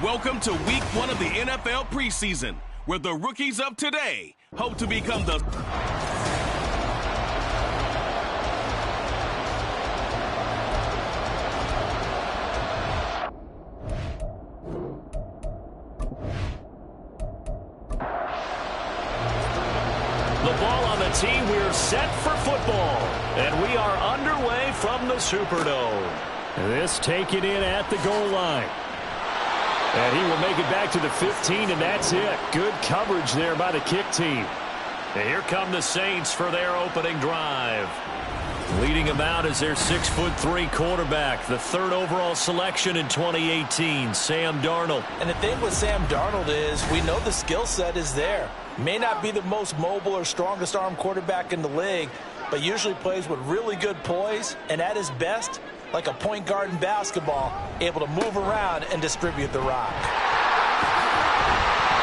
Welcome to week 1 of the NFL preseason, where the rookies of today hope to become the... The ball on the tee, we're set for football. And we are underway from the Superdome. This taken in at the goal line. And he will make it back to the 15, and that's it. Good coverage there by the kick team. And here come the Saints for their opening drive. Leading them out is their 6'3" quarterback, the 3rd overall selection in 2018, Sam Darnold. And the thing with Sam Darnold is we know the skill set is there. May not be the most mobile or strongest arm quarterback in the league, but usually plays with really good poise, and at his best, like a point guard in basketball, able to move around and distribute the rock.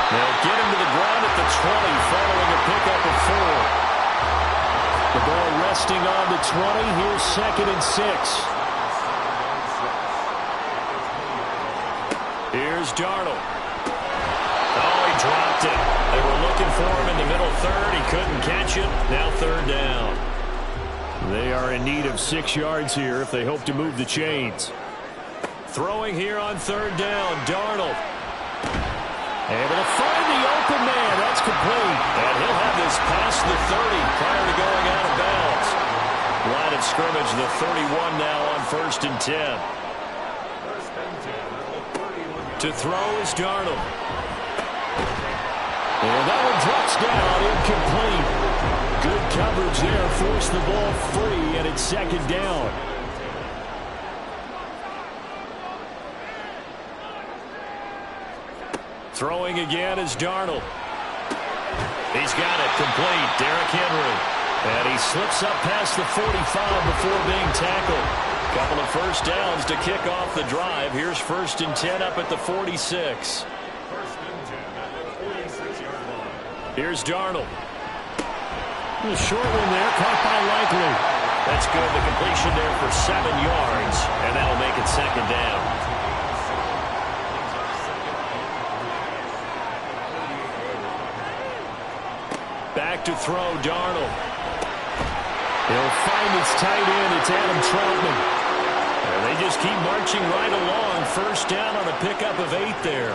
They'll get him to the ground at the 20 following a pickup of 4. The ball resting on the 20. Here's 2nd and 6. Here's Darnold. Oh, he dropped it. They were looking for him in the middle 3rd. He couldn't catch it. Now 3rd down. They are in need of 6 yards here if they hope to move the chains. Throwing here on 3rd down, Darnold. Able to find the open man. That's complete. And he'll have this past the 30 prior to going out of bounds. Line of scrimmage, the 31 now on 1st and 10. To throw is Darnold. And that one drops down, incomplete. Good coverage there, forced the ball free, and it's 2nd down. Throwing again is Darnold. He's got it complete, Derrick Henry. And he slips up past the 45 before being tackled. Couple of 1st downs to kick off the drive. Here's 1st and 10 up at the 46. Here's Darnold. A short one there, caught by Likely. That's good. The completion there for 7 yards, and that'll make it 2nd down. Back to throw, Darnold. He'll find his tight end. It's Adam Troutman. And they just keep marching right along. 1st down on a pickup of 8 there.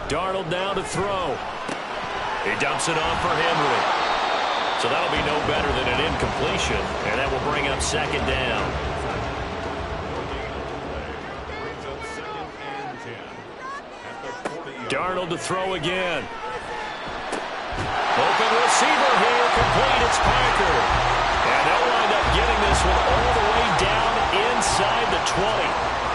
Darnold now to throw. He dumps it off for Henry. So that'll be no better than an incompletion, and that will bring up 2nd down. Darnold to throw again. Open receiver here, complete, it's Parker. And they'll wind up getting this one all the way down inside the 20.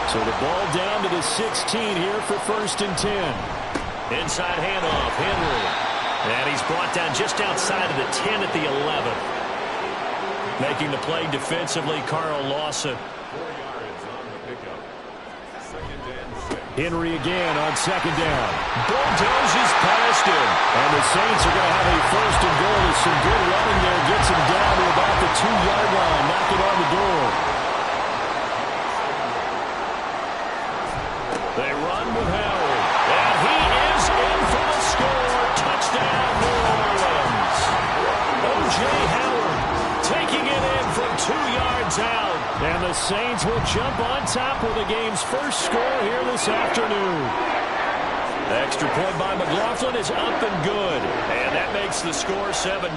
So the ball down to the 16 here for 1st and 10. Inside handoff, Henry. And he's brought down just outside of the 10 at the 11. Making the play defensively, Carl Lawson. Henry again on 2nd down. Bulldozes past him. And the Saints are going to have a 1st and goal with some good running there. Gets him down to about the 2-yard line. Knock it on the door. They run with Howard. And he is in for the score. Touchdown, New Orleans. O.J. Howard taking it in from 2 yards out. And the Saints will jump on top with the game's first score here this afternoon. The extra point by McLaughlin is up and good. And that makes the score 7-0.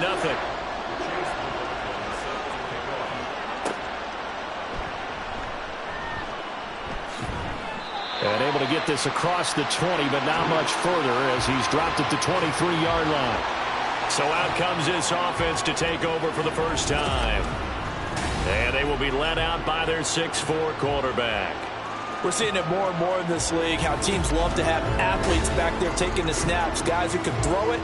And able to get this across the 20, but not much further as he's dropped at the 23-yard line. So out comes this offense to take over for the first time. And they will be led out by their 6'4" quarterback. We're seeing it more and more in this league, how teams love to have athletes back there taking the snaps, guys who can throw it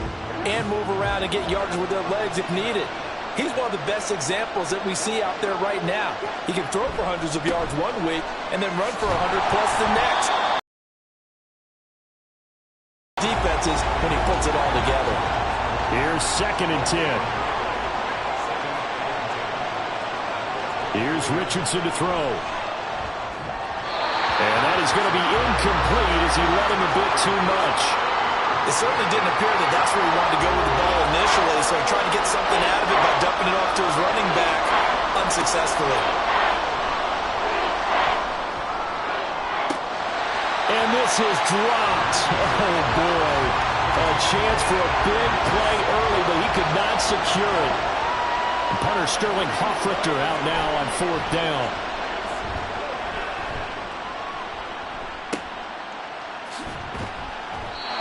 and move around and get yards with their legs if needed. He's one of the best examples that we see out there right now. He can throw for hundreds of yards one week and then run for 100+ the next. Defenses when he puts it all together. Here's 2nd and 10. Here's Richardson to throw. is going to be incomplete as he let him a bit too much. It certainly didn't appear that that's where he wanted to go with the ball initially, so he tried to get something out of it by dumping it off to his running back unsuccessfully. And this is dropped. Oh, boy. A chance for a big play early, but he could not secure it. And punter Sterling Hoffrichter out now on 4th down.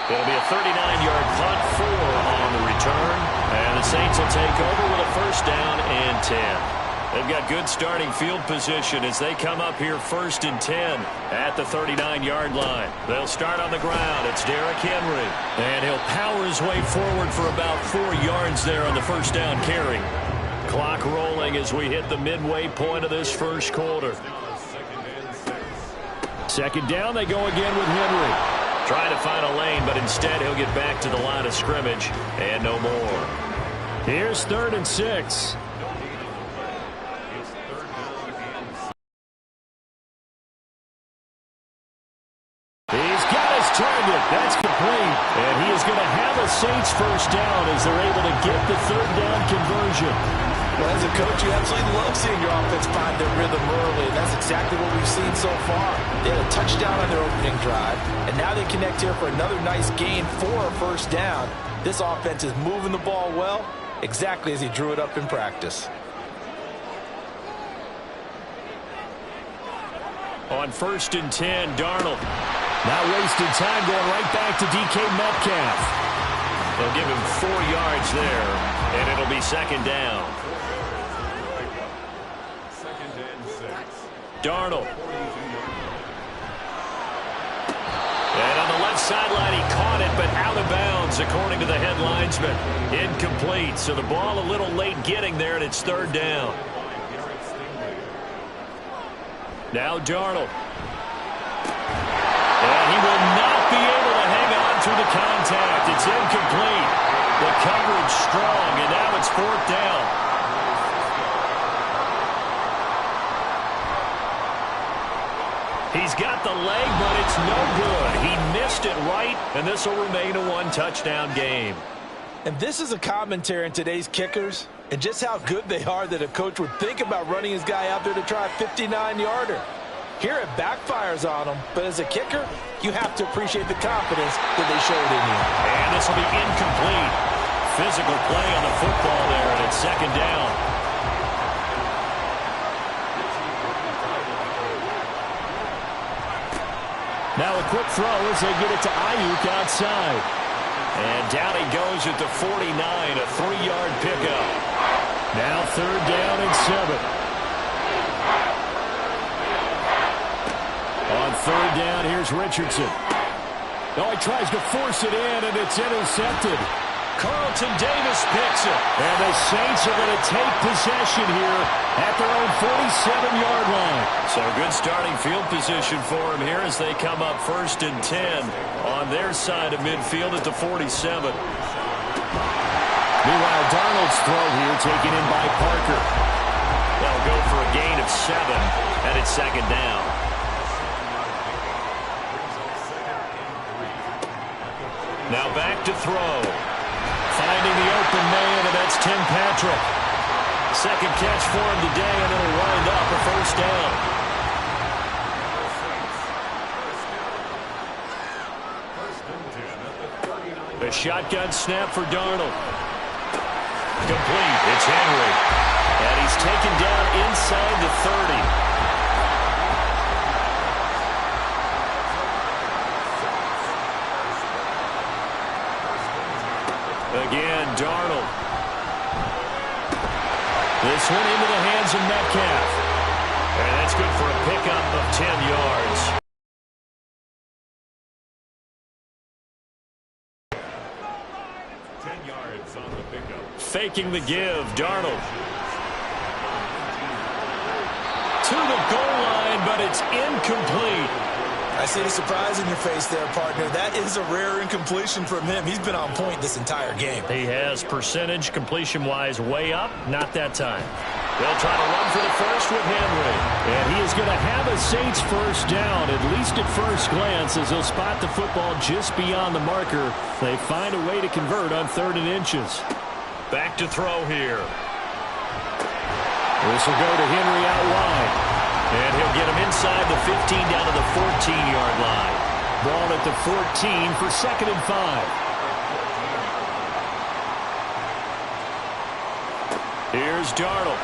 It'll be a 39-yard punt, 4 on the return. And the Saints will take over with a 1st down and 10. They've got good starting field position as they come up here 1st and 10 at the 39-yard line. They'll start on the ground. It's Derrick Henry. And he'll power his way forward for about 4 yards there on the 1st down carry. Clock rolling as we hit the midway point of this 1st quarter. 2nd down, they go again with Henry. Trying to find a lane, but instead he'll get back to the line of scrimmage and no more. Here's 3rd and 6. He's got his target. That's complete. And he is going to have a Saints 1st down as they're able to get the 3rd down conversion. Well, as a coach, you absolutely love seeing your offense find their rhythm early, and that's exactly what we've seen so far. They had a touchdown on their opening drive, and now they connect here for another nice gain for a 1st down. This offense is moving the ball well, exactly as he drew it up in practice. On 1st and 10, Darnold. Not wasting time, going right back to DK Metcalf. They'll give him 4 yards there, and it'll be 2nd down. Darnold. And on the left sideline, he caught it, but out of bounds, according to the head linesman. Incomplete, so the ball a little late getting there, and it's 3rd down. Now Darnold. And he will not be able to hang on through the contact. It's incomplete. The coverage strong, and now it's 4th down. He's got the leg, but it's no good. He missed it right, and this will remain a 1-touchdown game. And this is a commentary on today's kickers and just how good they are that a coach would think about running his guy out there to try a 59-yarder. Here it backfires on him, but as a kicker, you have to appreciate the confidence that they showed in you. And this will be incomplete. Physical play on the football there, and it's 2nd down. Now a quick throw as they get it to Ayuk outside. And down he goes at the 49, a 3-yard pickup. Now 3rd down and 7. On 3rd down, here's Richardson. Oh, he tries to force it in, and it's intercepted. Carlton Davis picks it. And the Saints are going to take possession here at their own 47-yard line. So good starting field position for him here as they come up 1st and 10 on their side of midfield at the 47. Meanwhile, Darnold's throw here taken in by Parker. They'll go for a gain of 7, and it's 2nd down. Now back to throw. Finding the open man, and that's Tim Patrick. 2nd catch for him today, and it'll wind up a 1st down. The shotgun snap for Darnold. Complete. It's Henry. And he's taken down inside the 30. Again, Darnold. This one into the hands of Metcalf. And that's good for a pickup of 10 yards. On the pickup. Faking the give, Darnold. To the goal line, but it's incomplete. I see the surprise in your face there, partner. That is a rare incompletion from him. He's been on point this entire game. He has percentage completion-wise way up. Not that time. They'll try to run for the first with Henry. And he is going to have a Saints first down, at least at first glance, as he'll spot the football just beyond the marker. They find a way to convert on 3rd and inches. Back to throw here. This will go to Henry out wide. And he'll get him inside the 15 down to the 14-yard line. Ball at the 14 for 2nd and 5. Here's Darnold.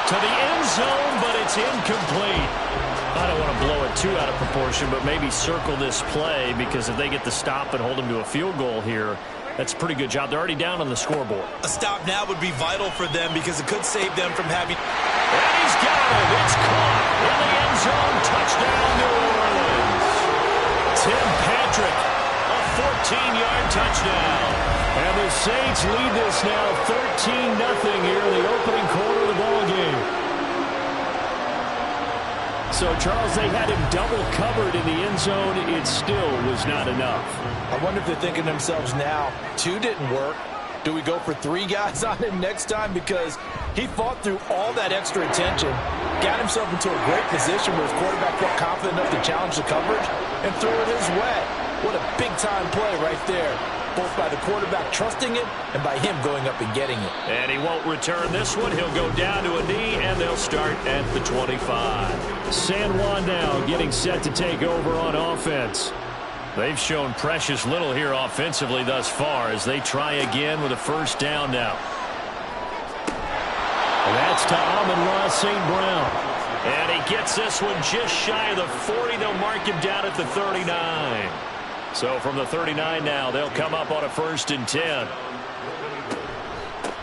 To the end zone, but it's incomplete. I don't want to blow it too out of proportion, but maybe circle this play, because if they get the stop and hold them to a field goal here, that's a pretty good job. They're already down on the scoreboard. A stop now would be vital for them because it could save them from having... And he's got it. It's caught in the end zone. Touchdown, New Orleans. Tim Patrick, a 14-yard touchdown. And the Saints lead this now 13-0 here in the opening quarter of the ballgame. So, Charles, they had him double covered in the end zone. It still was not enough. I wonder if they're thinking to themselves now, 2 didn't work. Do we go for 3 guys on him next time? Because he fought through all that extra attention, got himself into a great position where his quarterback felt confident enough to challenge the coverage and throw it his way. What a big-time play right there, both by the quarterback trusting it and by him going up and getting it. And he won't return this one. He'll go down to a knee, and they'll start at the 25. San Juan now getting set to take over on offense. They've shown precious little here offensively thus far as they try again with a first down now. And that's to Amon-Ra St. Brown. And he gets this one just shy of the 40. They'll mark him down at the 39. So from the 39 now, they'll come up on a 1st and 10.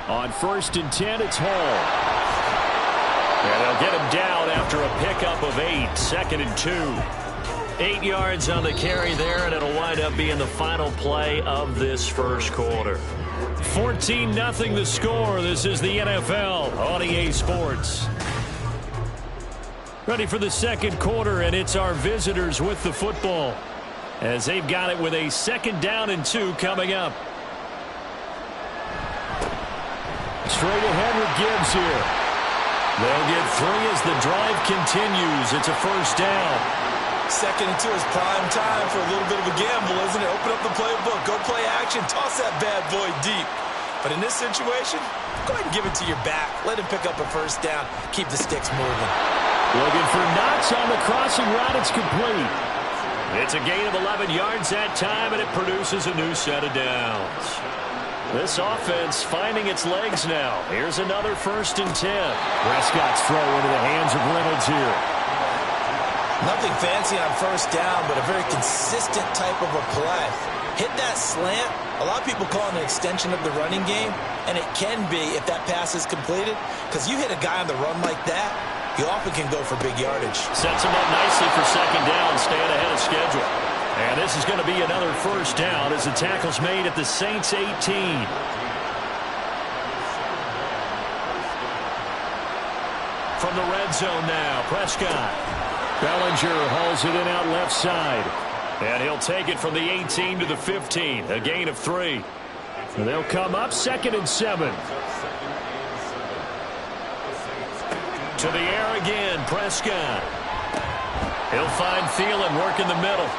On 1st and 10, it's Hall. And they'll get him down after a pickup of 8. 2nd and 2. 8 yards on the carry there, and it'll wind up being the final play of this first quarter. 14-0 the score. This is the NFL on EA Sports. Ready for the second quarter, and it's our visitors with the football, as they've got it with a 2nd down and 2 coming up. Straight ahead with Gibbs here. They'll get 3 as the drive continues. It's a first down. 2nd and 2 is prime time for a little bit of a gamble, isn't it? Open up the playbook, go play action, toss that bad boy deep. But in this situation, go ahead and give it to your back. Let him pick up a first down. Keep the sticks moving. Looking for Knox on the crossing route. It's complete. It's a gain of 11 yards that time, and it produces a new set of downs. This offense finding its legs now. Here's another 1st and 10. Prescott's throw into the hands of Reynolds here. Nothing fancy on first down, but a very consistent type of a play. Hit that slant. A lot of people call it an extension of the running game, and it can be if that pass is completed, because you hit a guy on the run like that, you often can go for big yardage. Sets him up nicely for 2nd down, staying ahead of schedule. And this is going to be another first down as the tackle's made at the Saints 18. From the red zone now, Prescott. Bellinger hauls it in out left side. And he'll take it from the 18 to the 15, a gain of 3. And they'll come up 2nd and 7. To the air again, Prescott. He'll find Thielen working the middle.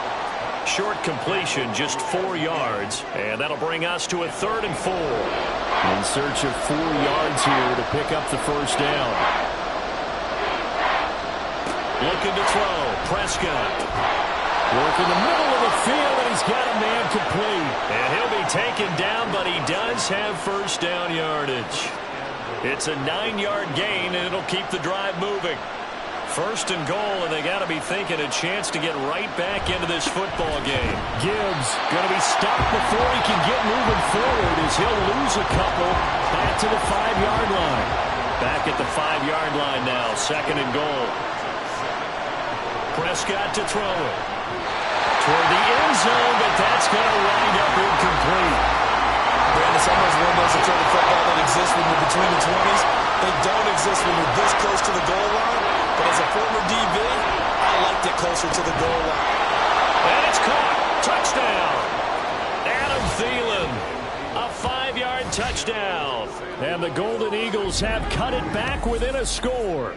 Short completion, just 4 yards. And that'll bring us to a 3rd and 4. In search of 4 yards here to pick up the first down. Looking to throw, Prescott. Working the middle of the field, and he's got a man complete. And he'll be taken down, but he does have first down yardage. It's a 9-yard gain, and it'll keep the drive moving. 1st and goal, and they got to be thinking a chance to get right back into this football game. Gibbs going to be stopped before he can get moving forward as he'll lose a couple back to the 5-yard line. Back at the 5-yard line now, 2nd and goal. Prescott to throw it. Toward the end zone, but that's going to wind up incomplete. Brandon, some of those windows of the football that exist when you're between the 20s, they don't exist when you're this close to the goal line. But as a former DB, I liked it closer to the goal line. And it's caught. Touchdown. Adam Thielen. A 5-yard touchdown. And the Golden Eagles have cut it back within a score.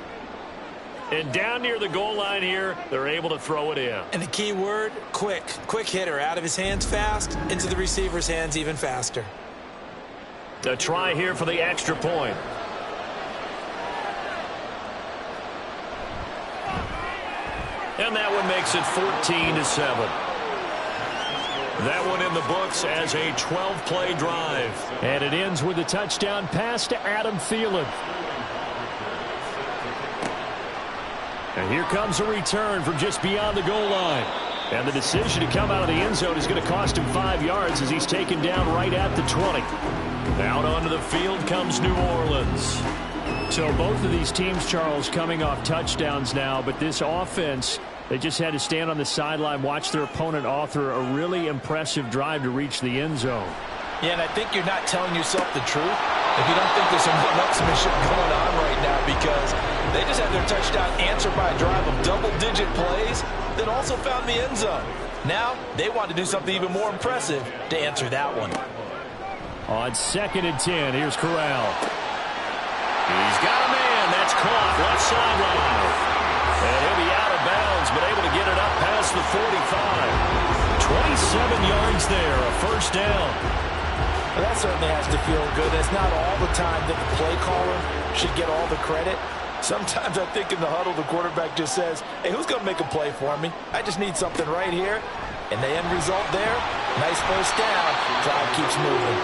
And down near the goal line here, they're able to throw it in. And the key word, quick. Quick hitter, out of his hands fast, into the receiver's hands even faster. A try here for the extra point. And that one makes it 14-7. That one in the books as a 12-play drive. And it ends with a touchdown pass to Adam Thielen. And here comes a return from just beyond the goal line. And the decision to come out of the end zone is going to cost him 5 yards as he's taken down right at the 20. Out onto the field comes New Orleans. So both of these teams, Charles, coming off touchdowns now, but this offense, they just had to stand on the sideline, watch their opponent author a really impressive drive to reach the end zone. Yeah, and I think you're not telling yourself the truth if you don't think there's some one-upsmanship going on right now, because they just had their touchdown answered by a drive of double-digit plays that also found the end zone. Now, they want to do something even more impressive to answer that one. On 2nd and 10, here's Corral. He's got a man. That's caught. Left sideline. And he'll be out of bounds, but able to get it up past the 45. 27 yards there, a first down. Well, that certainly has to feel good. It's not all the time that the play caller should get all the credit. Sometimes I think in the huddle, the quarterback just says, hey, who's going to make a play for me? I just need something right here. And the end result there, nice first down. Drive keeps moving.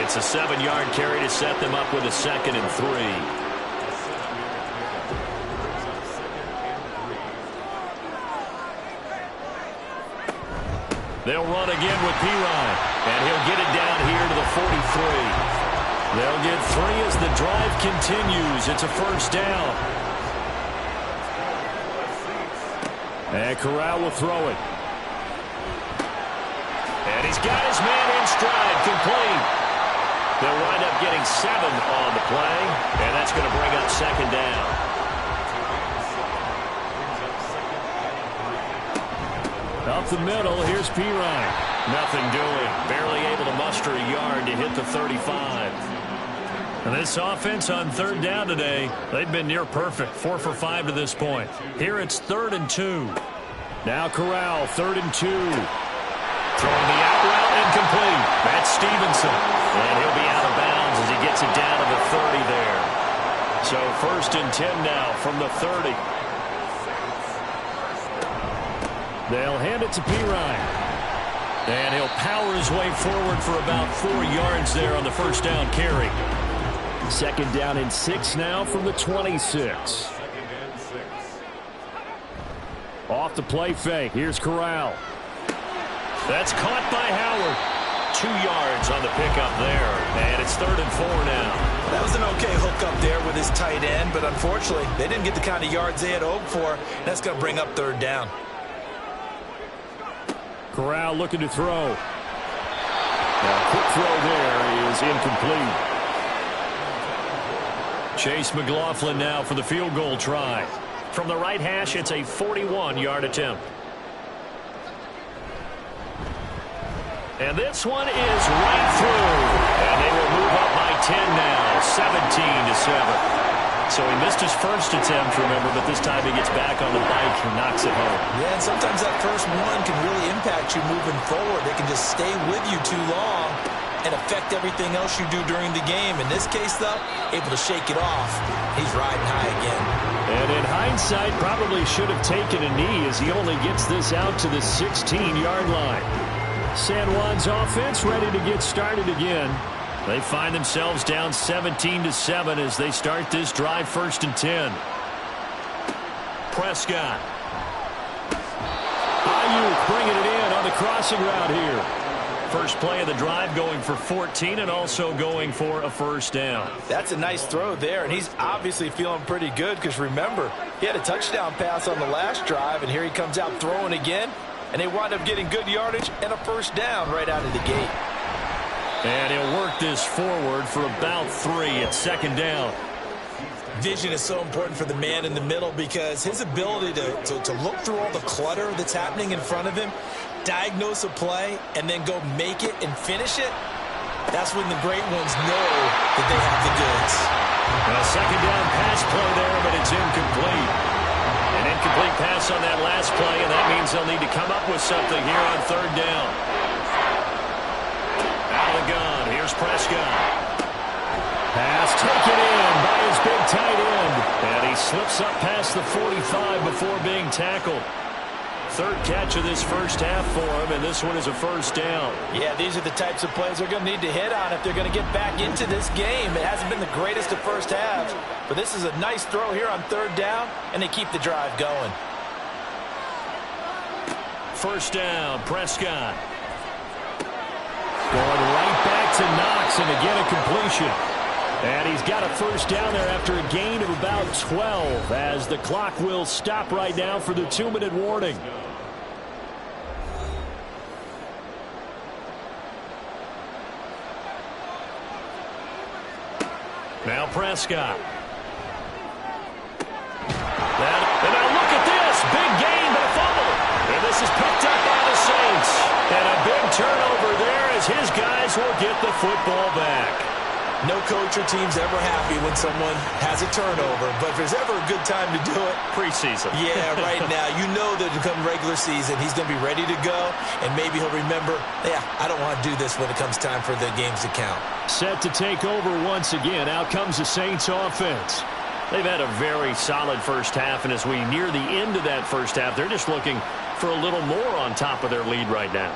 It's a 7-yard carry to set them up with a 2nd and 3. They'll run again with Pirine, and he'll get it down here to the 43. They'll get 3 as the drive continues. It's a first down. And Corral will throw it. And he's got his man in stride, complete. They'll wind up getting 7 on the play, and that's going to bring up 2nd down. Up the middle, here's Pirine. Nothing doing. Barely able to muster a yard to hit the 35. And this offense on 3rd down today, they've been near perfect. 4 for 5 to this point. Here it's 3rd and 2. Now Corral, 3rd and 2. Throwing the out route incomplete. That's Stevenson. And he'll be out of bounds as he gets it down to the 30 there. So 1st and 10 now from the 30. They'll hand it to Pirine. And he'll power his way forward for about 4 yards there on the first down carry. 2nd down and 6 now from the 26. Off the play fake. Here's Corral. That's caught by Howard. 2 yards on the pickup there. And it's 3rd and 4 now. That was an okay hook up there with his tight end, but unfortunately, they didn't get the kind of yards they had hoped for. That's going to bring up 3rd down. Corral looking to throw. Now, quick throw there is incomplete. Chase McLaughlin now for the field goal try. From the right hash, it's a 41-yard attempt. And this one is right through. And they will move up by 10 now, 17-7. So he missed his first attempt, remember, but this time he gets back on the bike and knocks it home. Yeah, and sometimes that first one can really impact you moving forward. They can just stay with you too long and affect everything else you do during the game. In this case, though, able to shake it off. He's riding high again. And in hindsight, probably should have taken a knee as he only gets this out to the 16-yard line. San Juan's offense ready to get started again. They find themselves down 17-7 as they start this drive, 1st and 10. Prescott. Ayuk bringing it in on the crossing route here. First play of the drive going for 14 and also going for a first down. That's a nice throw there, and he's obviously feeling pretty good because, remember, he had a touchdown pass on the last drive, and here he comes out throwing again, and they wind up getting good yardage and a first down right out of the gate. And he'll work this forward for about 3 at 2nd down. Vision is so important for the man in the middle because his ability to look through all the clutter that's happening in front of him, diagnose a play, and then go make it and finish it, That's when the great ones know that they have the goods. And a second down pass play there, but it's incomplete. An incomplete pass on that last play, and that means they'll need to come up with something here on third down. Out of the gun, here's Prescott. Pass taken in by his big tight end. And he slips up past the 45 before being tackled. Third catch of this first half for him, and this one is a first down. Yeah, these are the types of plays they're going to need to hit on if they're going to get back into this game. It hasn't been the greatest of first halves, but this is a nice throw here on third down, and they keep the drive going. First down, Prescott. Going right back to Knox, and again a completion. And he's got a first down there after a gain of about 12 as the clock will stop right now for the 2-minute warning. Now Prescott. And now look at this. Big gain, but a fumble. And this is picked up by the Saints. And a big turnover there as his guys will get the football back. No coach or team's ever happy when someone has a turnover, but if there's ever a good time to do it, preseason. Yeah, right now. You know that come regular season, he's going to be ready to go, and maybe he'll remember, yeah, I don't want to do this when it comes time for the games to count. Set to take over once again. Out comes the Saints offense. They've had a very solid first half, and as we near the end of that first half, they're just looking for a little more on top of their lead right now.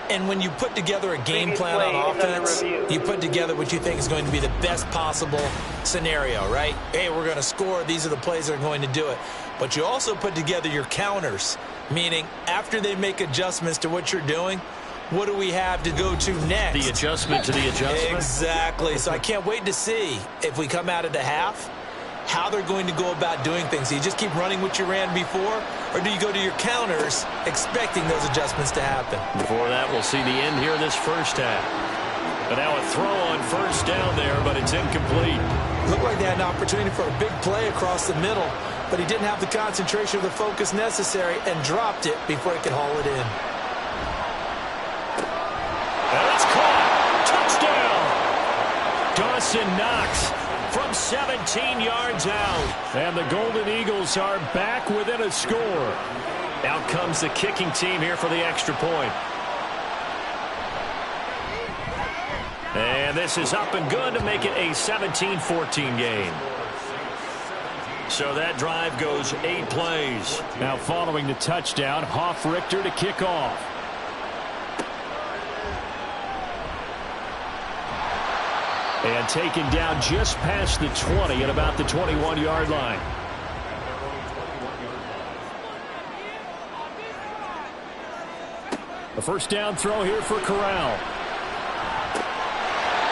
And when you put together a game plan on offense, you put together what you think is going to be the best possible scenario, right? Hey, we're going to score. These are the plays that are going to do it. But you also put together your counters, meaning after they make adjustments to what you're doing, what do we have to go to next? The adjustment to the adjustment? Exactly. So I can't wait to see if we come out of the half, how they're going to go about doing things. Do you just keep running what you ran before, or do you go to your counters expecting those adjustments to happen? Before that, we'll see the end here this first half. But now a throw on first down there, but it's incomplete. Looked like they had an opportunity for a big play across the middle, but he didn't have the concentration or the focus necessary and dropped it before he could haul it in. And it's caught. Touchdown. Dawson Knox from 17 yards out. And the Golden Eagles are back within a score. Out comes the kicking team here for the extra point. And this is up and good to make it a 17-14 game. So that drive goes 8 plays. Now following the touchdown, Hoff-Richter to kick off. And taken down just past the 20 at about the 21-yard line. A first down throw here for Corral.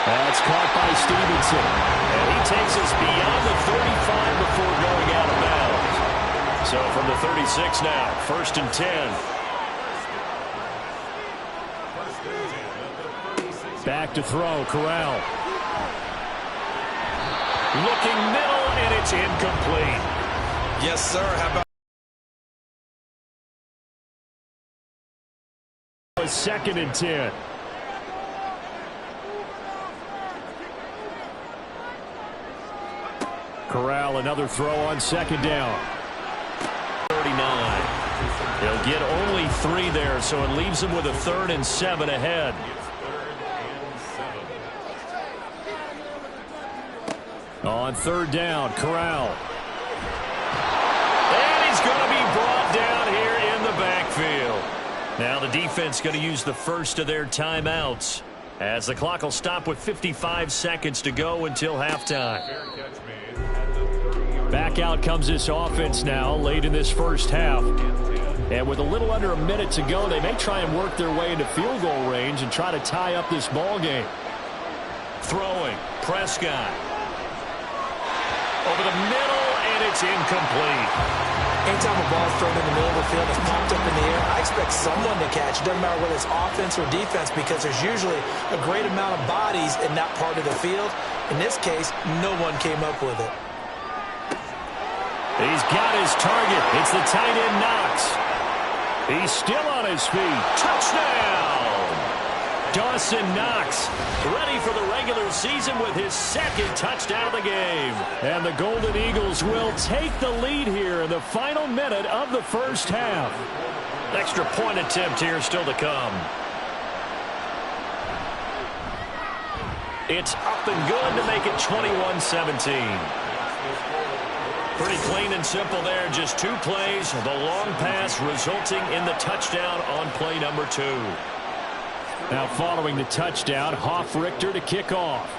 That's caught by Stevenson. And he takes us beyond the 35 before going out of bounds. So from the 36 now, 1st and 10. Back to throw, Corral. Looking middle, and it's incomplete. Yes, sir. How about a 2nd and 10. Corral, another throw on 2nd down. 39. He'll get only 3 there, so it leaves him with a 3rd and 7 ahead. On 3rd down, Corral. And he's going to be brought down here in the backfield. Now the defense going to use the first of their timeouts as the clock will stop with 55 seconds to go until halftime. Back out comes this offense now late in this first half. And with a little under a minute to go, they may try and work their way into field goal range and try to tie up this ball game. Throwing, Prescott. Over the middle, and it's incomplete. anytime a ball is thrown in the middle of the field, it's popped up in the air, I expect someone to catch it. Doesn't matter whether it's offense or defense, because there's usually a great amount of bodies in that part of the field. In this case, no one came up with it. He's got his target. It's the tight end, Knox. He's still on his feet. Touchdown! Dawson Knox, ready for the regular season with his second touchdown of the game. And the Golden Eagles will take the lead here in the final minute of the first half. Extra point attempt here still to come. It's up and good to make it 21-17. Pretty clean and simple there. Just 2 plays. The long pass resulting in the touchdown on play number 2. Now following the touchdown, Hoff-Richter to kick off.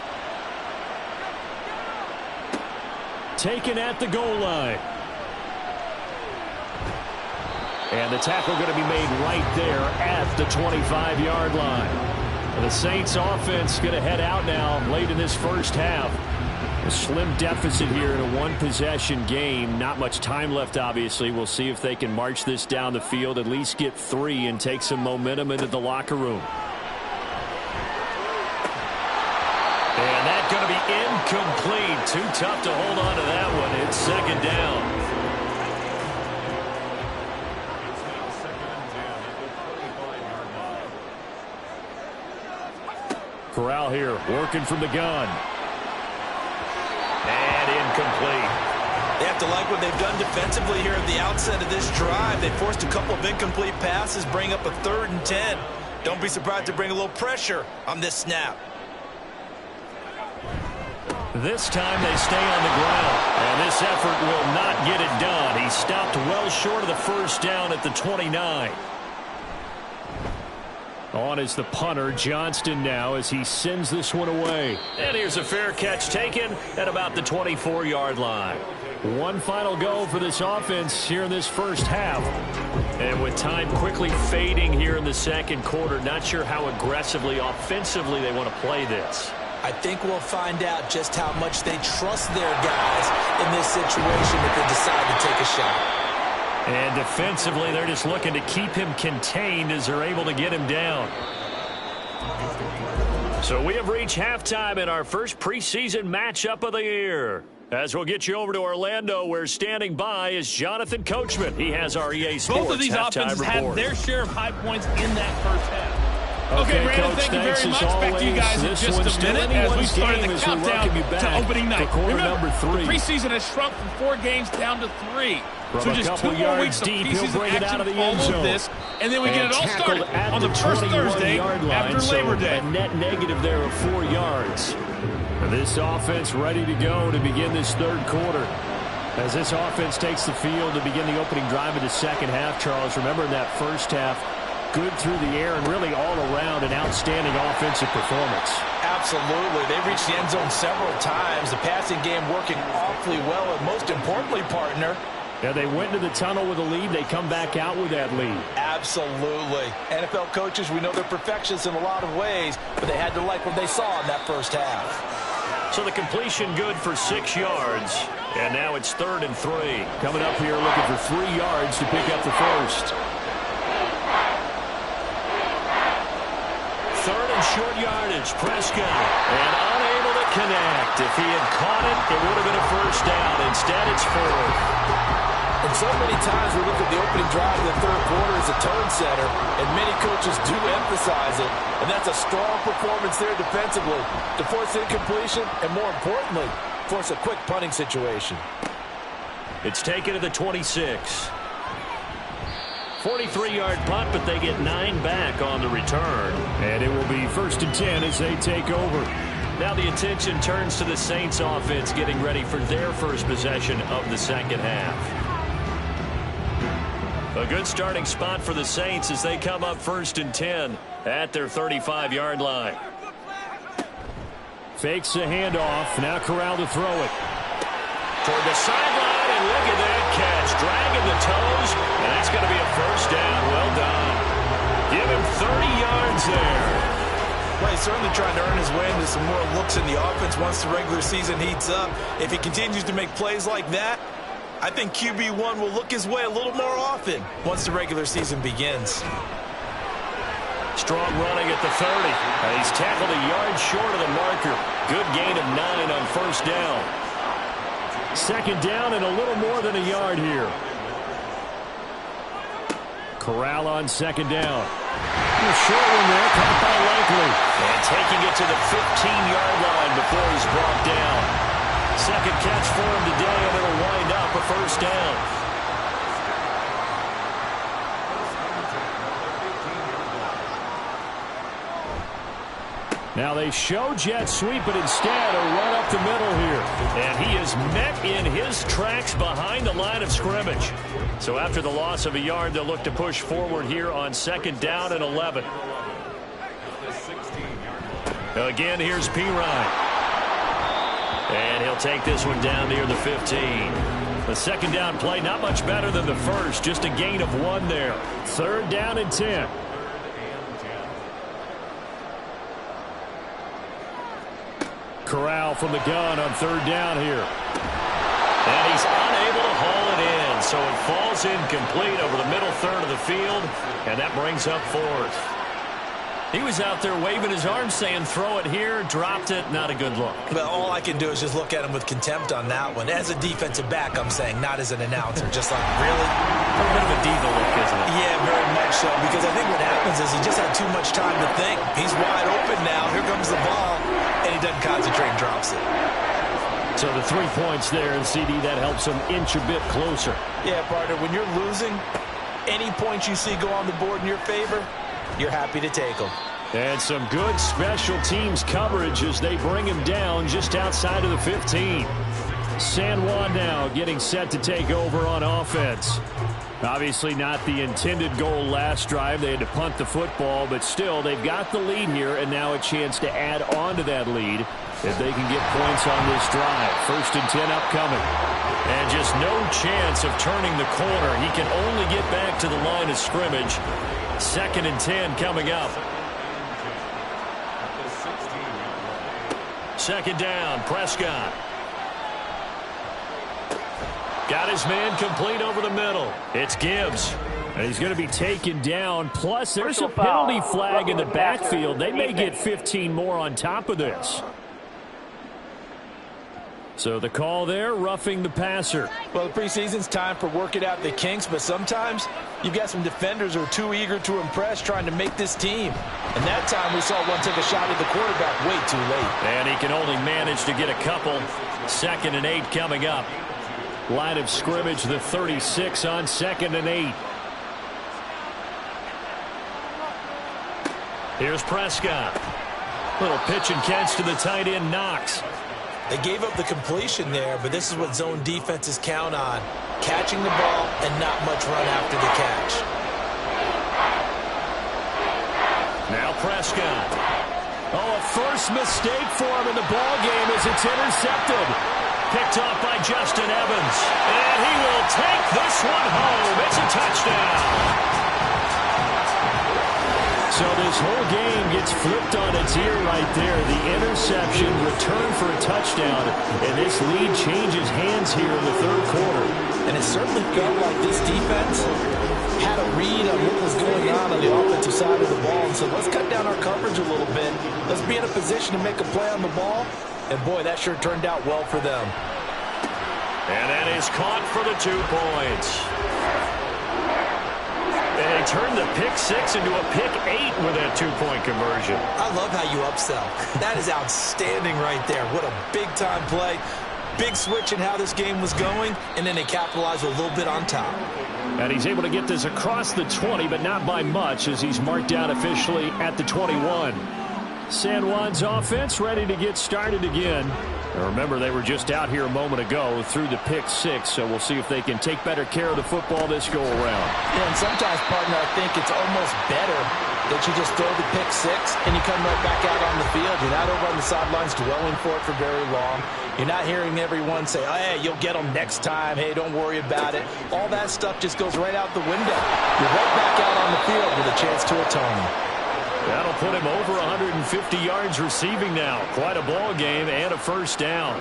Taken at the goal line. And the tackle going to be made right there at the 25-yard line. The Saints offense going to head out now late in this first half. A slim deficit here in a one-possession game. Not much time left, obviously. We'll see if they can march this down the field, at least get 3 and take some momentum into the locker room. And that's going to be incomplete. Too tough to hold on to that one. It's second down. Corral here working from the gun. And incomplete. They have to like what they've done defensively here at the outset of this drive. They forced a couple of incomplete passes, bring up a 3rd and 10. Don't be surprised to bring a little pressure on this snap. This time they stay on the ground, and this effort will not get it done. He stopped well short of the first down at the 29. On is the punter, Johnston, now as he sends this one away. And here's a fair catch taken at about the 24-yard line. One final go for this offense here in this first half. And with time quickly fading here in the second quarter, not sure how aggressively, offensively they want to play this. I think we'll find out just how much they trust their guys in this situation if they decide to take a shot. And defensively, they're just looking to keep him contained as they're able to get him down. So we have reached halftime in our first preseason matchup of the year. As we'll get you over to Orlando, where standing by is Jonathan Coachman. He has our EA Sports Both of these offenses report. had their share of high points in that first half. Okay, Brandon, Coach, thank you very much. always, Back to you guys in just a minute as we started the countdown to opening night. Remember, the preseason has shrunk from 4 games down to 3. So just 2 more weeks of preseason action follows this, and then we get it all started on the first Thursday after Labor Day. A net negative there of 4 yards. This offense ready to go to begin this third quarter. As this offense takes the field to begin the opening drive of the second half, Charles, remember in that first half, good through the air and really all around an outstanding offensive performance. Absolutely. They've reached the end zone several times. The passing game working awfully well, and most importantly, partner, yeah, they went into the tunnel with a lead. They come back out with that lead. Absolutely. NFL coaches, we know they're perfectionists in a lot of ways, but they had to like what they saw in that first half. So the completion good for 6 yards, and now it's 3rd and 3. Coming up here looking for 3 yards to pick up the first. 3rd and short yardage, Prescott, and unable to connect. If he had caught it, it would have been a first down. Instead, it's 4th. And so many times we look at the opening drive of the third quarter as a tone setter, and many coaches do emphasize it, and that's a strong performance there defensively to force incompletion and, more importantly, force a quick punting situation. It's taken to the 26. 43-yard punt, but they get 9 back on the return. And it will be 1st and 10 as they take over. Now the attention turns to the Saints offense getting ready for their first possession of the second half. A good starting spot for the Saints as they come up 1st and 10 at their 35-yard line. Fakes the handoff. Now Corral to throw it. Toward the sideline, and look at that catch. Dragging the toes, and that's going to be a first down. Well done. Give him 30 yards there. Well, he's certainly trying to earn his way into some more looks in the offense once the regular season heats up. If he continues to make plays like that, I think QB1 will look his way a little more often once the regular season begins. Strong running at the 30. He's tackled a yard short of the marker. Good gain of 9 on first down. 2nd down and a little more than a yard here. Corral on 2nd down. A short one there, caught by Likely. And taking it to the 15-yard line before he's brought down. Second catch for him today, and it'll wind up a first down. Now they show jet sweep, but instead a run up the middle here. And he is met in his tracks behind the line of scrimmage. So after the loss of a yard, they'll look to push forward here on 2nd down and 11. Again, here's Pirine. And he'll take this one down near the 15. The 2nd down play, not much better than the first, just a gain of 1 there. 3rd down and 10. Corral from the gun on 3rd down here. And he's unable to haul it in, so it falls incomplete over the middle third of the field, and that brings up 4th. He was out there waving his arms saying throw it here, dropped it, not a good look. Well, all I can do is just look at him with contempt on that one. As a defensive back, I'm saying, not as an announcer. Just like, really? A bit of a diva look, isn't it? Yeah, very much so, because I think what happens is he just had too much time to think. He's wide open now. Here comes the ball, and he doesn't concentrate and drops it. So the 3 points there, and CD, that helps him inch a bit closer. Yeah, partner, when you're losing, any points you see go on the board in your favor, you're happy to take them. And some good special teams coverage as they bring him down just outside of the 15. San Juan now getting set to take over on offense. Obviously not the intended goal last drive. They had to punt the football, but still they've got the lead here, and now a chance to add on to that lead if they can get points on this drive. 1st and 10 upcoming. And just no chance of turning the corner. He can only get back to the line of scrimmage. 2nd and 10 coming up. 2nd down, Prescott. Got his man complete over the middle. It's Gibbs. And he's going to be taken down. Plus, there's a penalty flag in the backfield. They may get 15 more on top of this. So the call there, roughing the passer. Well, the preseason's time for working out the kinks, but sometimes you've got some defenders who are too eager to impress trying to make this team. And that time we saw one take a shot at the quarterback way too late. And he can only manage to get a couple. 2nd and 8 coming up. Line of scrimmage, the 36 on 2nd and 8. Here's Prescott. Little pitch and catch to the tight end, Knox. They gave up the completion there, but this is what zone defenses count on. Catching the ball and not much run after the catch. Now Prescott. Oh, a first mistake for him in the ball game as it's intercepted. Picked off by Justin Evans. And he will take this one home. It's a touchdown. So this whole game gets flipped on its ear right there. The interception, return for a touchdown, and this lead changes hands here in the 3rd quarter. And it certainly felt like this defense had a read on what was going on the offensive side of the ball. And so let's cut down our coverage a little bit. Let's be in a position to make a play on the ball. And, boy, that sure turned out well for them. And that is caught for the 2 points. And they turned the pick 6 into a pick 8 with that 2-point conversion. I love how you upsell. That is outstanding right there. What a big-time play. Big switch in how this game was going, and then they capitalized a little bit on top. And he's able to get this across the 20, but not by much as he's marked down officially at the 21. San Juan's offense ready to get started again. Now remember, they were just out here a moment ago through the pick 6, so we'll see if they can take better care of the football this go around. Yeah, and sometimes, partner, I think it's almost better that you just throw the pick 6 and you come right back out on the field. You're not over on the sidelines dwelling for it for very long. You're not hearing everyone say, oh, hey, you'll get them next time. Hey, don't worry about it. All that stuff just goes right out the window. You're right back out on the field with a chance to atone. That'll put him over 150 yards receiving now. Quite a ball game and a first down.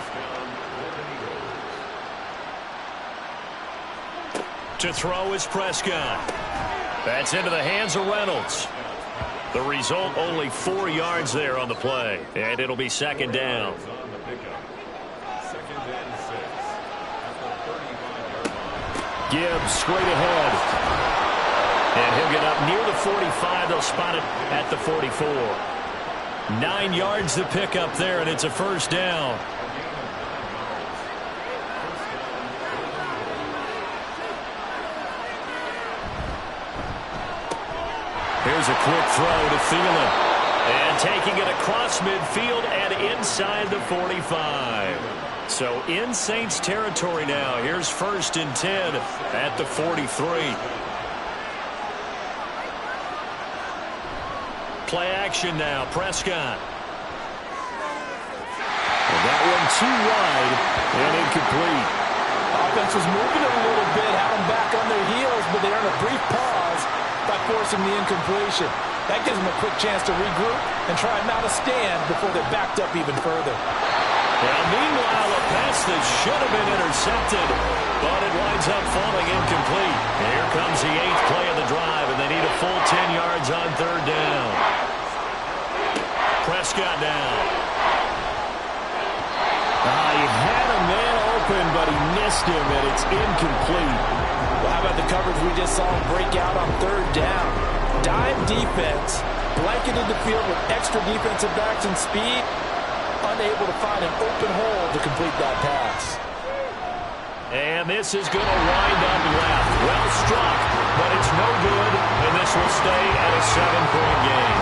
To throw is Prescott. That's into the hands of Reynolds. The result, only 4 yards there on the play. And it'll be 2nd down. Gibbs straight ahead. And he'll get up near the 45. They'll spot it at the 44. 9 yards to pick up there, and it's a first down. Here's a quick throw to Thielen. And taking it across midfield and inside the 45. So in Saints territory now. Here's 1st and 10 at the 43. Play action now. Prescott. And that one too wide and incomplete. Offense was moving it a little bit, had them back on their heels, but they earned a brief pause by forcing the incompletion. That gives them a quick chance to regroup and try and mount a stand before they're backed up even further. Now, meanwhile, a pass that should have been intercepted, but it winds up falling incomplete. And here comes the 8th play of the drive, and they need a full 10 yards on 3rd down. Prescott down. He had a man open, but he missed him, and it's incomplete. Well, how about the coverage we just saw him break out on 3rd down? Dime defense, blanketed the field with extra defensive backs and speed, unable to find an open hole to complete that pass. And this is going to wind up left. Well struck, but it's no good, and this will stay at a 7-point game.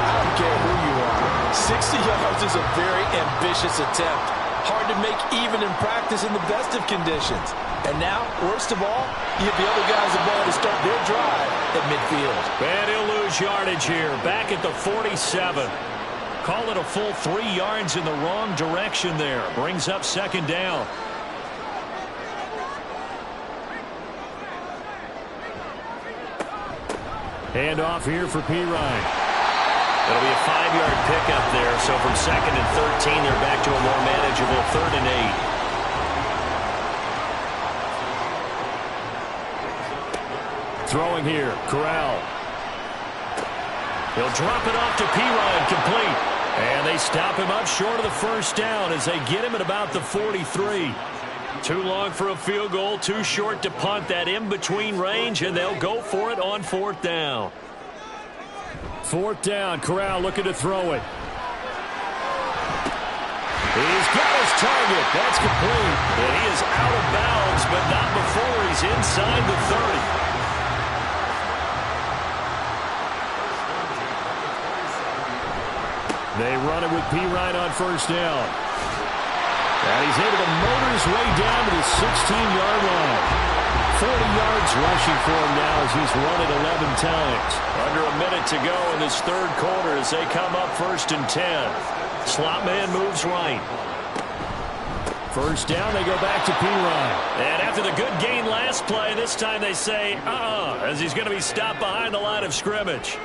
I don't care who you are. 60 yards is a very ambitious attempt. Hard to make even in practice in the best of conditions. And now, worst of all, you give the other guys the ball to start their drive at midfield. And he'll lose yardage here, back at the 47. Call it a full 3 yards in the wrong direction there. Brings up 2nd down. Hand off here for P-Ryan. It'll be a 5-yard pickup there. So from 2nd and 13, they're back to a more manageable 3rd and 8. Throwing here, Corral. He'll drop it off to P-Ryan, complete. And they stop him up short of the 1st down as they get him at about the 43. Too long for a field goal, too short to punt. That in-between range, and they'll go for it on 4th down. 4th down, Corral looking to throw it. He's got his target. That's complete. And he is out of bounds, but not before he's inside the 30. They run it with P-Ryan on 1st down. And he's able to motor his way down to the 16-yard line. 40 yards rushing for him now as he's run it 11 times. Under a minute to go in this 3rd quarter as they come up 1st and 10. Slot man moves right. 1st down, they go back to P-Ryan. And after the good gain last play, this time they say, as he's going to be stopped behind the line of scrimmage.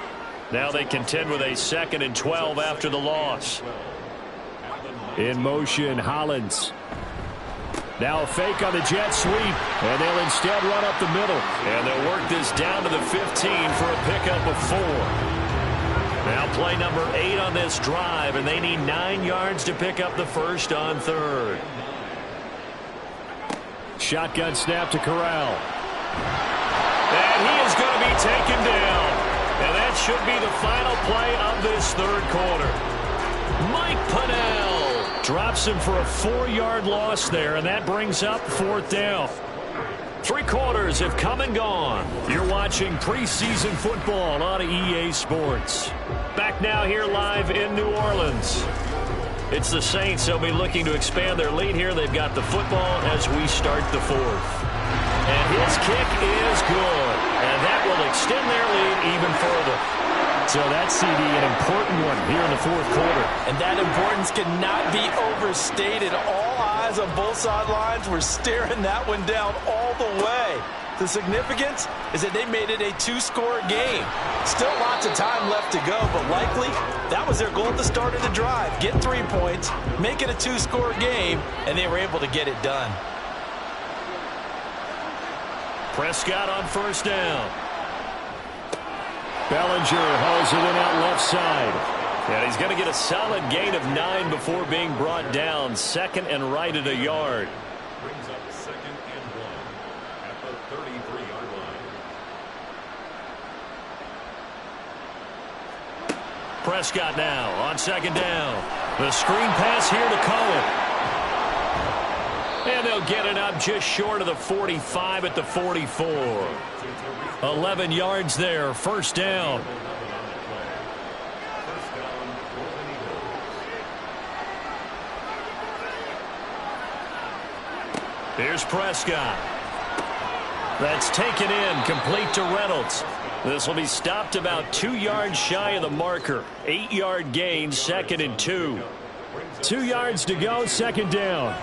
Now they contend with a 2nd and 12 after the loss. In motion, Hollins. Now a fake on the jet sweep, and they'll instead run up the middle. And they'll work this down to the 15 for a pickup of 4. Now play number 8 on this drive, and they need 9 yards to pick up the 1st on 3rd. Shotgun snap to Corral. And he is going to be taken down. And that should be the final play of this 3rd quarter. Mike Pennell drops him for a 4-yard loss there, and that brings up 4th down. 3 quarters have come and gone. You're watching preseason football on EA Sports. Back now here live in New Orleans. It's the Saints. They'll be looking to expand their lead here. They've got the football as we start the 4th. And his kick is good. And that will extend their lead even further. So that CD, an important one here in the 4th quarter. And that importance cannot be overstated. All eyes on both sidelines were staring that one down all the way. The significance is that they made it a 2-score game. Still lots of time left to go, but likely that was their goal at the start of the drive. Get 3 points, make it a 2-score game, and they were able to get it done. Prescott on 1st down. Bellinger hauls it in out left side. And he's going to get a solid gain of 9 before being brought down. 2nd and right at a yard. Brings up 2nd and 1 at the 33-yard line. Prescott now on second down. The screen pass here to Cohen. And they'll get it up just short of the 45 at the 44. 11 yards there, first down. Here's Prescott. That's taken in, complete to Reynolds. This will be stopped about 2 yards shy of the marker. 8-yard gain, 2nd and 2. 2 yards to go, second down.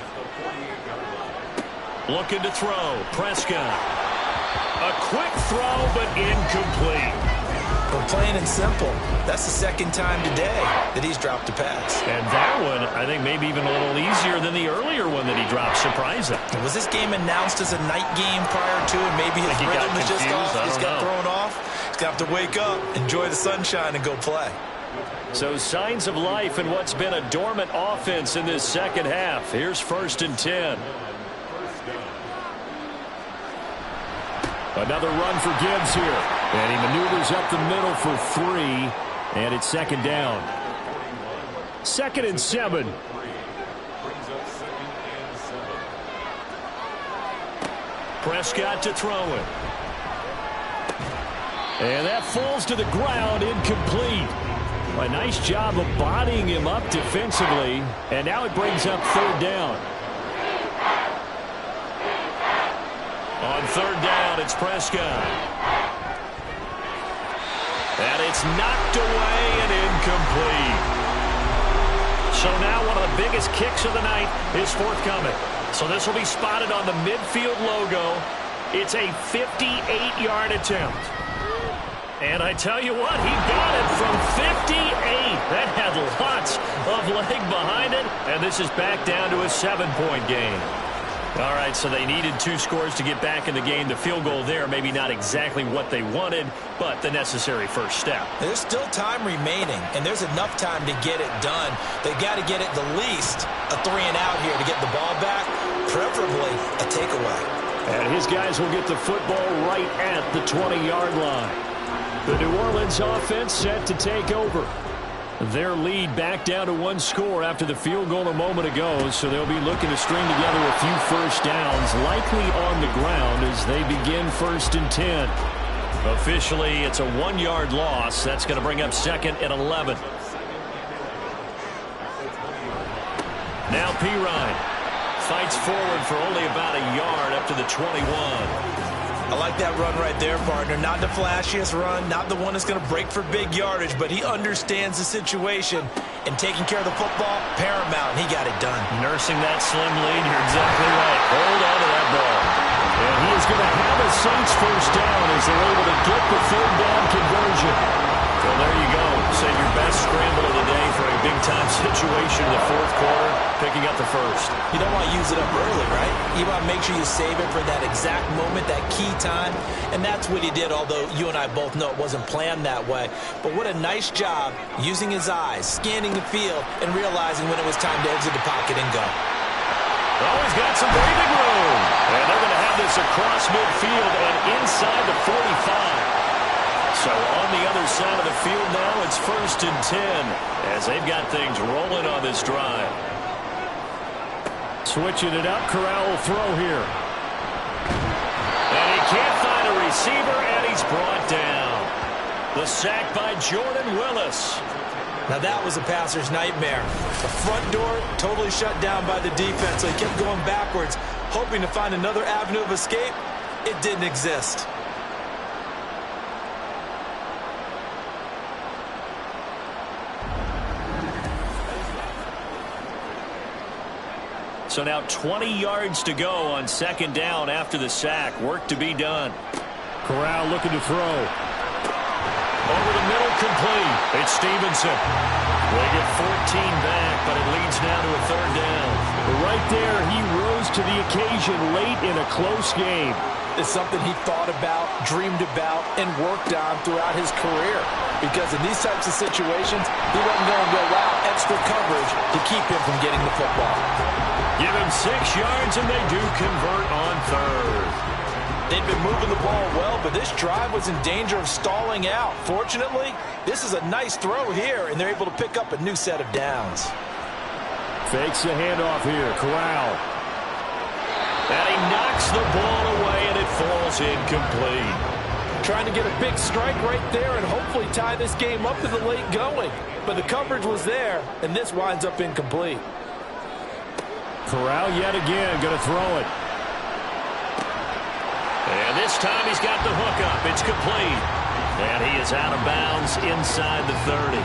Looking to throw, Prescott. A quick throw, but incomplete. Well, plain and simple, that's the second time today that he's dropped a pass. And that one, I think, maybe even a little easier than the earlier one that he dropped. Surprising. Was this game announced as a night game prior to, and maybe his rhythm was just off? He's got thrown off. He's got to wake up, enjoy the sunshine, and go play. So signs of life in what's been a dormant offense in this second half. Here's 1st and 10. Another run for Gibbs here. And he maneuvers up the middle for 3. And it's second down. 2nd and 7. Prescott to throw it. And that falls to the ground, incomplete. A nice job of bodying him up defensively. And now it brings up 3rd down. On 3rd down, it's Prescott. And it's knocked away and incomplete. So now one of the biggest kicks of the night is forthcoming. So this will be spotted on the midfield logo. It's a 58-yard attempt. And I tell you what, he got it from 58. That had lots of leg behind it. And this is back down to a 7-point game. All right, so they needed 2 scores to get back in the game. The field goal there, maybe not exactly what they wanted, but the necessary first step. There's still time remaining, and there's enough time to get it done. They got to get it the least a 3-and-out here to get the ball back, preferably a takeaway. And his guys will get the football right at the 20-yard line. The New Orleans offense set to take over. Their lead back down to 1 score after the field goal a moment ago, so they'll be looking to string together a few first downs, likely on the ground as they begin 1st and 10. Officially, it's a 1-yard loss. That's going to bring up 2nd and 11. Now Pirine fights forward for only about a yard up to the 21. I like that run right there, partner. Not the flashiest run, not the one that's going to break for big yardage, but he understands the situation, and taking care of the football, paramount, and he got it done. Nursing that slim lead, you're exactly right. Hold on to that ball. And he is going to have a Saints first down as they're able to get the 3rd down conversion. Well, there you go. Say your best scramble of the day for a big-time situation in the 4th quarter, picking up the 1st. You don't want to use it up early, right? You want to make sure you save it for that exact moment, that key time, and that's what he did, although you and I both know it wasn't planned that way. But what a nice job using his eyes, scanning the field, and realizing when it was time to exit the pocket and go. Oh, he's got some breathing room. And they're going to have this across midfield and inside the 45. So on the other side of the field now, it's 1st and 10 as they've got things rolling on this drive. Switching it up, Corral will throw here. And he can't find a receiver, and he's brought down. The sack by Jordan Willis. Now that was a passer's nightmare. The front door totally shut down by the defense, so he kept going backwards, hoping to find another avenue of escape. It didn't exist. So now 20 yards to go on 2nd down after the sack. Work to be done. Corral looking to throw. Over the middle, complete. It's Stevenson. They get 14 back, but it leads now to a 3rd down. Right there, he rose to the occasion late in a close game. It's something he thought about, dreamed about, and worked on throughout his career. Because in these types of situations, he wasn't going to go out extra coverage to keep him from getting the football. Give him 6 yards, and they do convert on 3rd. They've been moving the ball well, but this drive was in danger of stalling out. Fortunately, this is a nice throw here, and they're able to pick up a new set of downs. Fakes the handoff here. Corral. And he knocks the ball away, and it falls incomplete. Trying to get a big strike right there and hopefully tie this game up in the late going. But the coverage was there, and this winds up incomplete. Corral yet again going to throw it. And this time he's got the hook up. It's complete. And he is out of bounds inside the 30.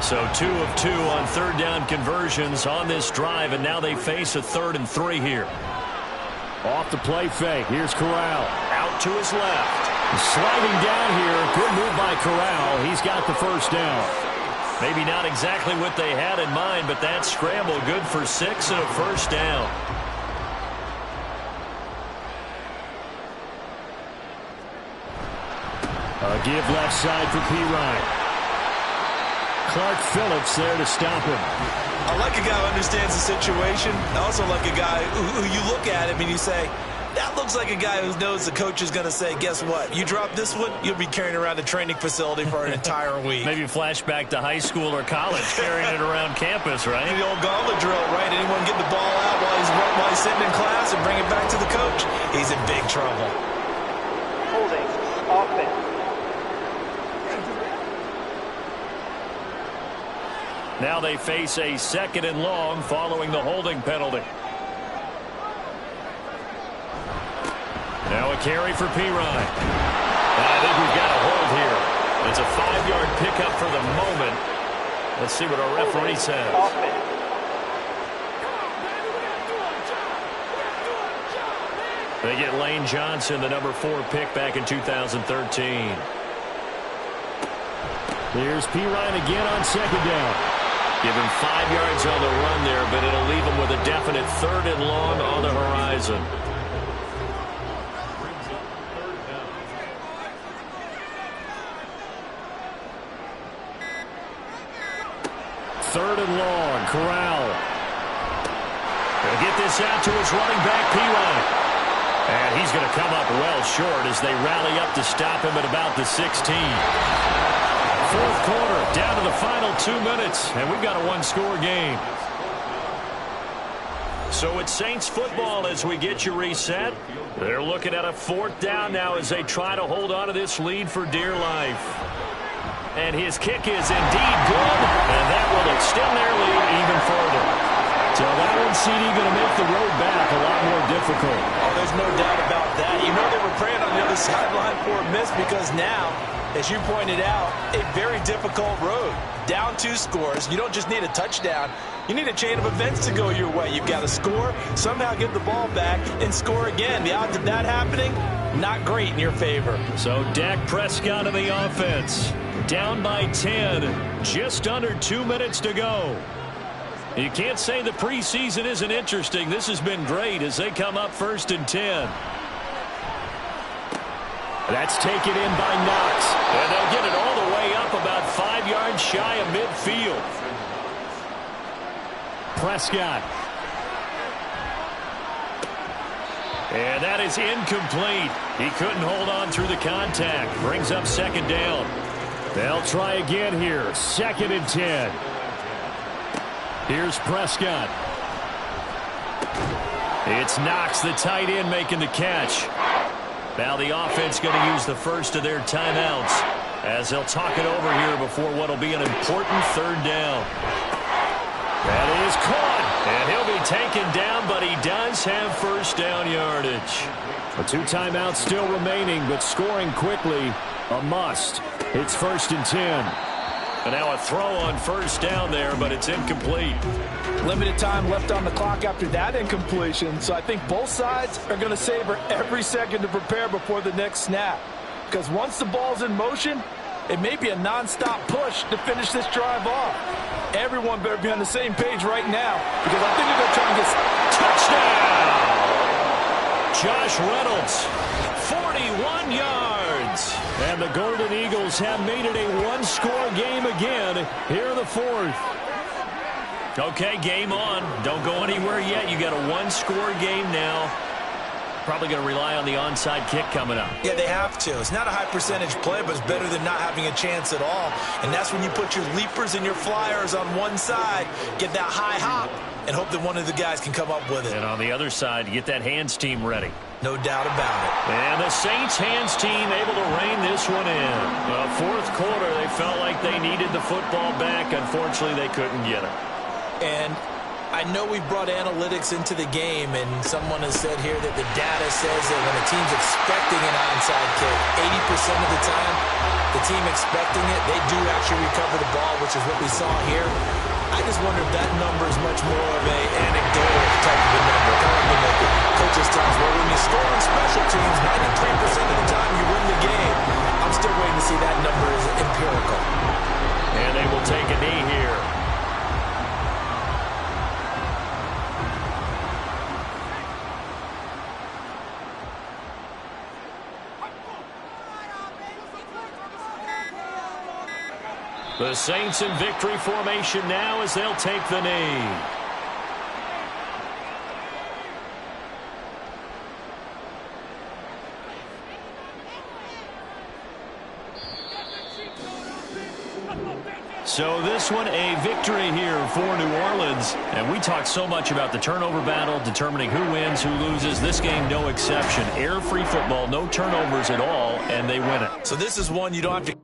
So 2 of 2 on third down conversions on this drive, and now they face a 3rd and 3 here. Off the play fake. Here's Corral. Out to his left. Sliding down here. Good move by Corral. He's got the first down. Maybe not exactly what they had in mind, but that scramble good for 6 and a first down. A give left side for Pirine. Clark Phillips there to stop him. I like a guy who understands the situation. I also like a guy who you look at him and you say, that looks like a guy who knows the coach is going to say, guess what? You drop this one, you'll be carrying around the training facility for an entire week. Maybe flashback to high school or college, carrying it around campus, right? The old gauntlet drill, right? Anyone get the ball out while he's sitting in class and bring it back to the coach? He's in big trouble. Holding, offense. Now they face a 2nd and long following the holding penalty. Now a carry for Pirine. I think we've got a hold here. It's a 5-yard pickup for the moment. Let's see what our referee says. They get Lane Johnson, the number 4 pick back in 2013. Here's Pirine again on 2nd down. Give him 5 yards on the run there, but it'll leave him with a definite 3rd and long on the horizon. Third and long. Corral. They'll get this out to his running back, Pirine. And he's going to come up well short as they rally up to stop him at about the 16. 4th quarter, down to the final 2 minutes, and we've got a 1-score game. So it's Saints football as we get you reset. They're looking at a 4th down now as they try to hold on to this lead for dear life. And his kick is indeed good, and that will extend their lead even further. So that one, CD, going to make the road back a lot more difficult. Oh, there's no doubt about that. You know they were praying on the other sideline for a miss because now, as you pointed out, a very difficult road. Down 2 scores. You don't just need a touchdown. You need a chain of events to go your way. You've got to score, somehow get the ball back, and score again. The odds of that happening, not great in your favor. So Dak Prescott in the offense. Down by 10. Just under 2 minutes to go. You can't say the preseason isn't interesting. This has been great as they come up 1st and 10. That's taken in by Knox. And they'll get it all the way up about 5 yards shy of midfield. Prescott. And that is incomplete. He couldn't hold on through the contact. Brings up 2nd down. They'll try again here. 2nd and 10. Here's Prescott. It's Knox, the tight end, making the catch. Now the offense going to use the first of their timeouts as they'll talk it over here before what will be an important 3rd down. That is caught, and he'll be taken down, but he does have first down yardage. The 2 timeouts still remaining, but scoring quickly, a must. It's 1st and 10. And now a throw on first down there, but it's incomplete. Limited time left on the clock after that incompletion, so I think both sides are going to savor every second to prepare before the next snap. Because once the ball's in motion, it may be a non-stop push to finish this drive off. Everyone better be on the same page right now, because I think they're going to try and get touchdown. Josh Reynolds, 41 yards. And the Golden Eagles have made it a 1-score game again here in the 4th. Okay, game on. Don't go anywhere yet. You got a 1-score game now. Probably going to rely on the onside kick coming up. Yeah, they have to. It's not a high percentage play, but it's better than not having a chance at all. And that's when you put your leapers and your flyers on one side, get that high hop, and hope that one of the guys can come up with it. And on the other side, get that hands team ready. No doubt about it. And the Saints hands team able to rein this one in. Fourth quarter, they felt like they needed the football back. Unfortunately, they couldn't get it. And I know we brought analytics into the game, and someone has said here that the data says that when a team's expecting an onside kick, 80% of the time, the team expecting it, they do actually recover the ball, which is what we saw here. I just wonder if that number is much more of an anecdotal type of a number. Kind of when the coaches tell us, well, when you score on special teams, 93% of the time you win the game. I'm still waiting to see that number is empirical. And they will take a knee here. The Saints in victory formation now as they'll take the knee. So this one a victory here for New Orleans. And we talked so much about the turnover battle, determining who wins, who loses. This game, no exception. Air-free football, no turnovers at all, and they win it. So this is one you don't have to